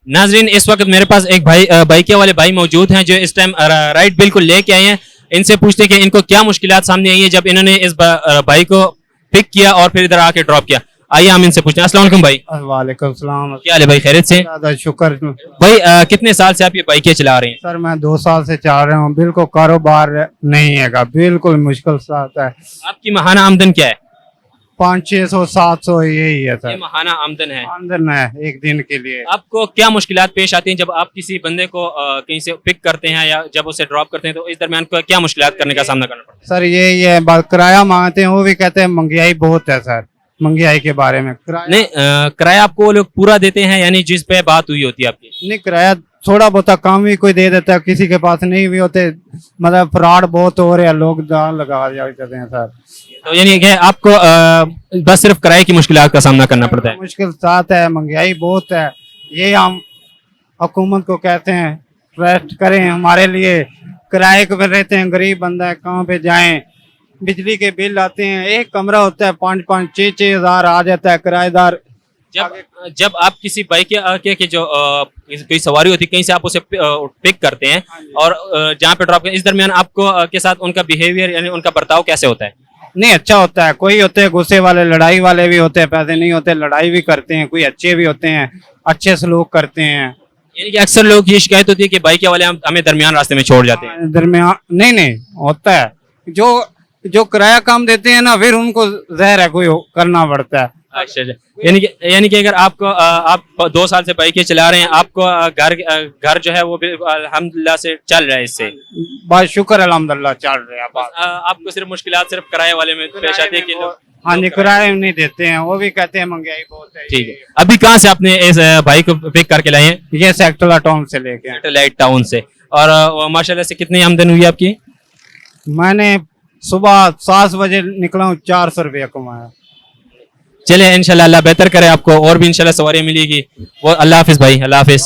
नाजरीन, इस वक्त मेरे पास एक भाई बाइके वाले भाई मौजूद हैं जो इस टाइम राइड बिल्कुल लेके आए हैं। इनसे पूछते हैं कि इनको क्या मुश्किलात सामने आई है जब इन्होंने इस बाइक को पिक किया और फिर इधर आके ड्रॉप किया। आइए हम इनसे पूछते हैं। अस्सलाम वालेकुम भाई। वालेकुम सलाम। क्या हाल है भाई, खैरियत से? ज़्यादा शुक्र। भाई कितने साल से आप ये बाइकें चला रहे हैं? सर मैं 2 साल से चल रहा हूँ। बिल्कुल कारोबार नहीं है, बिल्कुल मुश्किल से आता है। आपकी माहाना आमदन क्या है? 500-600-700 यही है ये सर। माहाना आमदन है। आमदन है एक दिन के लिए। आपको क्या मुश्किलात पेश आती हैं जब आप किसी बंदे को कहीं से पिक करते हैं या जब उसे ड्रॉप करते हैं, तो इस दरमियान को क्या मुश्किलात करने का सामना करना पड़ता सर ये बात किराया मांगते हैं, वो भी कहते हैं महंगाई बहुत है सर। महंगाई के बारे में है? नहीं, किराया आपको वो लोग पूरा देते हैं, यानी जिस पे बात हुई होती है आपकी? नहीं, किराया थोड़ा बहुत काम भी कोई दे देता है, किसी के पास नहीं भी होते। मतलब फ्रॉड बहुत हो रहे हैं, लोग दान लगा जाते हैं सर। तो यानी कि आपको बस सिर्फ किराए की मुश्किलात का सामना करना पड़ता है। मुश्किल साथ है, महंगाई बहुत है। ये हम हुकूमत को कहते हैं ट्रस्ट करें हमारे लिए। किराए पे रहते हैं, गरीब बंदा है, कहाँ पे जाएं। बिजली के बिल आते हैं, एक कमरा होता है 5-5, 6-6 हज़ार आ जाता है किराएदार। जब आप किसी बाइक के जो कोई सवारी होती है, कहीं से आप उसे पिक करते हैं और जहाँ पे ड्रॉप इस दरमियान आपको के साथ उनका बिहेवियर यानी उनका बर्ताव कैसे होता है? नहीं, अच्छा होता है। कोई होते हैं गुस्से वाले, लड़ाई वाले भी होते हैं, पैसे नहीं होते लड़ाई भी करते हैं। कोई अच्छे भी होते हैं, अच्छे सलूक करते हैं। यानी कि अक्सर लोग ये शिकायत होती है कि बाइक वाले हमें दरमियान रास्ते में छोड़ जाते हैं। दरमियान नहीं होता है। जो किराया कम देते हैं ना, फिर उनको जहर है कोई करना पड़ता है। अच्छा। यानी कि अगर आपको आप 2 साल से बाइकें चला रहे हैं, आपको घर जो है वो भी अल्हम्दुलिल्लाह से चल रहा है इससे? बस शुक्र अल्हम्दुलिल्लाह चल रहा है। आपको सिर्फ मुश्किलात सिर्फ किराए वाले में पेश आती है कि हाँ जी, किराया नहीं देते हैं, वो भी कहते हैं महंगाई बहुत है। ठीक है। अभी कहाँ से आपने इस बाइक को पिक करके लाए हैं? ये सेक्टर टाउन से लेके आए। सैटेलाइट टाउन से। और माशाल्लाह से कितनी आमदन हुई आपकी? मैंने सुबह 7 बजे निकला हूँ, 400 रुपया कमाया। चले इंशाल्लाह अल्लाह बेहतर करे आपको, और भी इंशाल्लाह सवारी मिलेगी। वो अल्लाह हाफिज भाई, अल्लाह हाफिज।